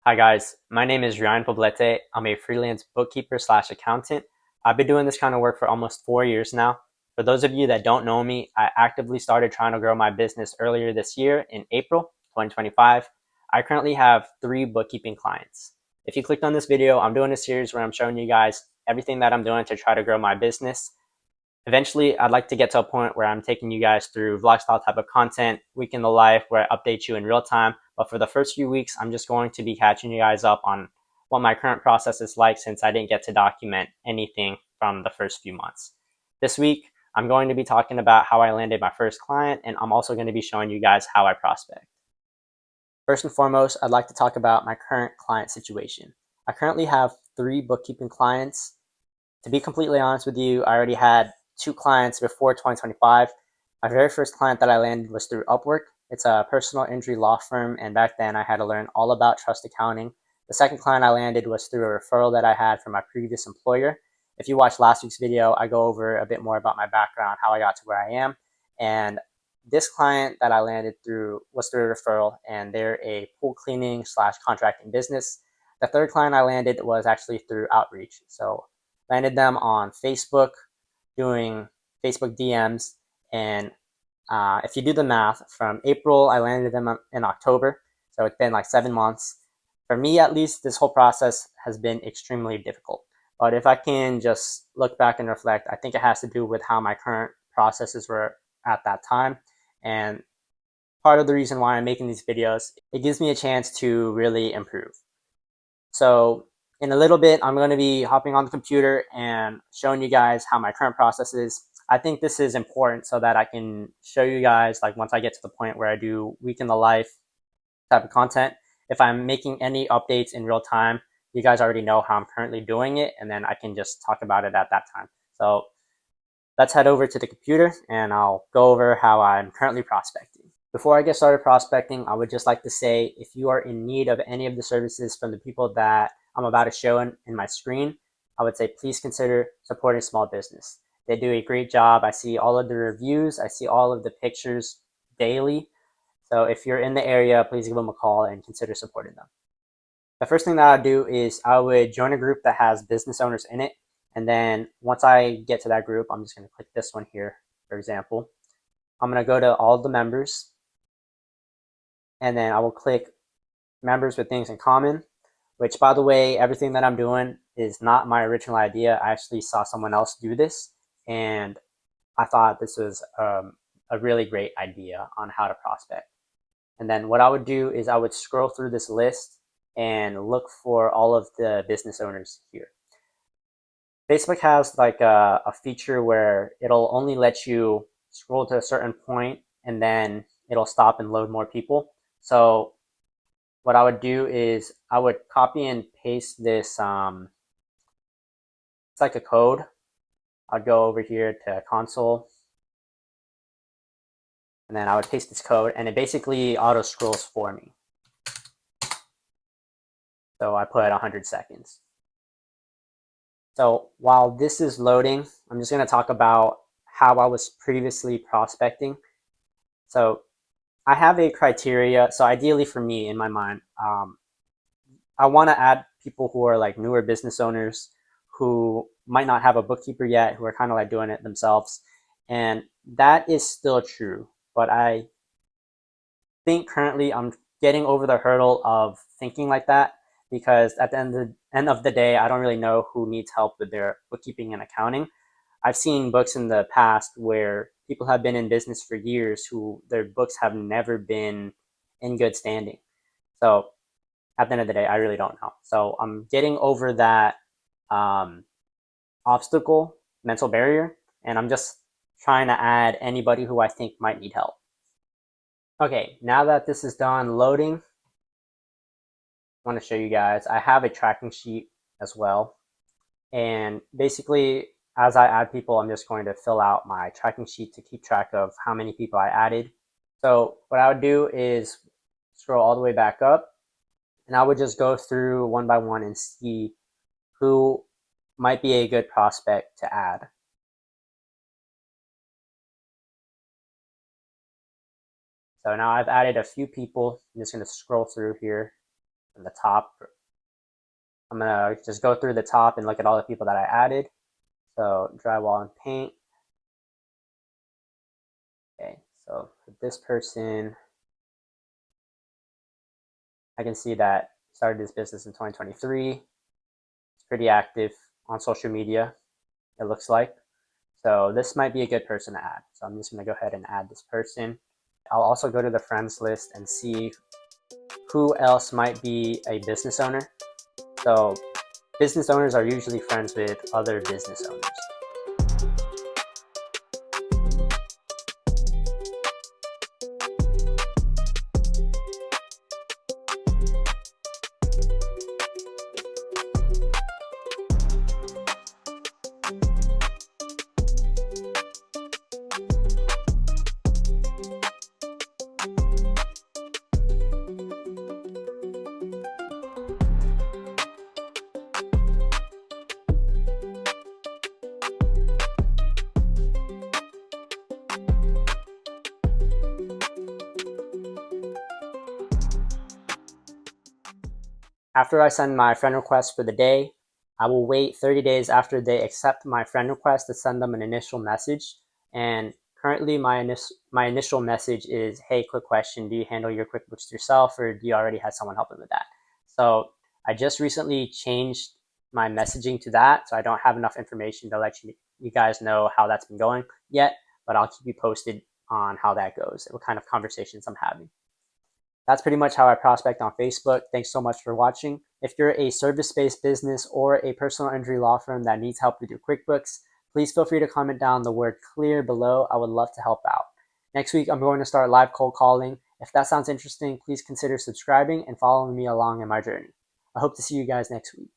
Hi guys, my name is Ryan Poblete. I'm a freelance bookkeeper slash accountant. I've been doing this kind of work for almost 4 years now. For those of you that don't know me, I actively started trying to grow my business earlier this year in April 2025. I currently have 3 bookkeeping clients. If you clicked on this video, I'm doing a series where I'm showing you guys everything that I'm doing to try to grow my business. Eventually, I'd like to get to a point where I'm taking you guys through vlog style type of content, week in the life, where I update you in real time. But for the first few weeks, I'm just going to be catching you guys up on what my current process is like since I didn't get to document anything from the first few months. This week, I'm going to be talking about how I landed my first client, and I'm also going to be showing you guys how I prospect. First and foremost, I'd like to talk about my current client situation. I currently have 3 bookkeeping clients. To be completely honest with you, I already had 2 clients before 2025. My very first client that I landed was through Upwork. It's a personal injury law firm, and back then I had to learn all about trust accounting. The second client I landed was through a referral that I had from my previous employer. If you watched last week's video, I go over a bit more about my background, how I got to where I am. And this client that I landed through was through a referral, and they're a pool cleaning slash contracting business. The third client I landed was actually through outreach. So landed them on Facebook, doing Facebook DMs. And if you do the math, from April, I landed them in October. So it's been like 7 months. For me, at least, this whole process has been extremely difficult. But if I can just look back and reflect, I think it has to do with how my current processes were at that time. And part of the reason why I'm making these videos, it gives me a chance to really improve. So in a little bit, I'm going to be hopping on the computer and showing you guys how my current process is. I think this is important so that I can show you guys, like once I get to the point where I do week in the life type of content, if I'm making any updates in real time, you guys already know how I'm currently doing it, and then I can just talk about it at that time. So let's head over to the computer and I'll go over how I'm currently prospecting. Before I get started prospecting, I would just like to say if you are in need of any of the services from the people that I'm about to show in my screen, I would say please consider supporting small business. They do a great job. I see all of the reviews, I see all of the pictures daily. So if you're in the area, please give them a call and consider supporting them. The first thing that I would do is I would join a group that has business owners in it. And then once I get to that group, I'm just going to click this one here, for example. I'm going to go to all of the members, and then I will click members with things in common, which, by the way, everything that I'm doing is not my original idea. I actually saw someone else do this, and I thought this was a really great idea on how to prospect. And then what I would do is I would scroll through this list and look for all of the business owners here. Facebook has like a feature where it'll only let you scroll to a certain point and then it'll stop and load more people. So what I would do is I would copy and paste this. It's like a code. I'd go over here to console, and then I would paste this code, and it basically auto scrolls for me. So I put 100 seconds. So while this is loading, I'm just going to talk about how I was previously prospecting. So I have a criteria. So ideally for me, in my mind, I want to add people who are like newer business owners who might not have a bookkeeper yet, who are kind of like doing it themselves. And that is still true. But I think currently I'm getting over the hurdle of thinking like that, because at the end of the day, I don't really know who needs help with their bookkeeping and accounting. I've seen books in the past where people have been in business for years who their books have never been in good standing. So at the end of the day, I really don't know. So I'm getting over that um, obstacle, mental barrier, and I'm just trying to add anybody who I think might need help. Okay, now that this is done loading, I want to show you guys. I have a tracking sheet as well. And basically, as I add people, I'm just going to fill out my tracking sheet to keep track of how many people I added. So what I would do is scroll all the way back up, and I would just go through one by one and see who might be a good prospect to add. So now I've added a few people. I'm just going to scroll through here from the top. I'm gonna just go through the top and look at all the people that I added. So drywall and paint. Okay, so for this person, I can see that started this business in 2023. It's pretty active on social media, it looks like. So this might be a good person to add. So I'm just gonna go ahead and add this person. I'll also go to the friends list and see who else might be a business owner. So business owners are usually friends with other business owners. After I send my friend request for the day, I will wait 30 days after they accept my friend request to send them an initial message. And currently my initial message is, hey, quick question, do you handle your QuickBooks yourself or do you already have someone helping with that? So I just recently changed my messaging to that, so I don't have enough information to let you guys know how that's been going yet, but I'll keep you posted on how that goes, what kind of conversations I'm having. That's pretty much how I prospect on Facebook. Thanks so much for watching. If you're a service-based business or a personal injury law firm that needs help with your QuickBooks, please feel free to comment down the word clear below. I would love to help out. Next week, I'm going to start live cold calling. If that sounds interesting, please consider subscribing and following me along in my journey. I hope to see you guys next week.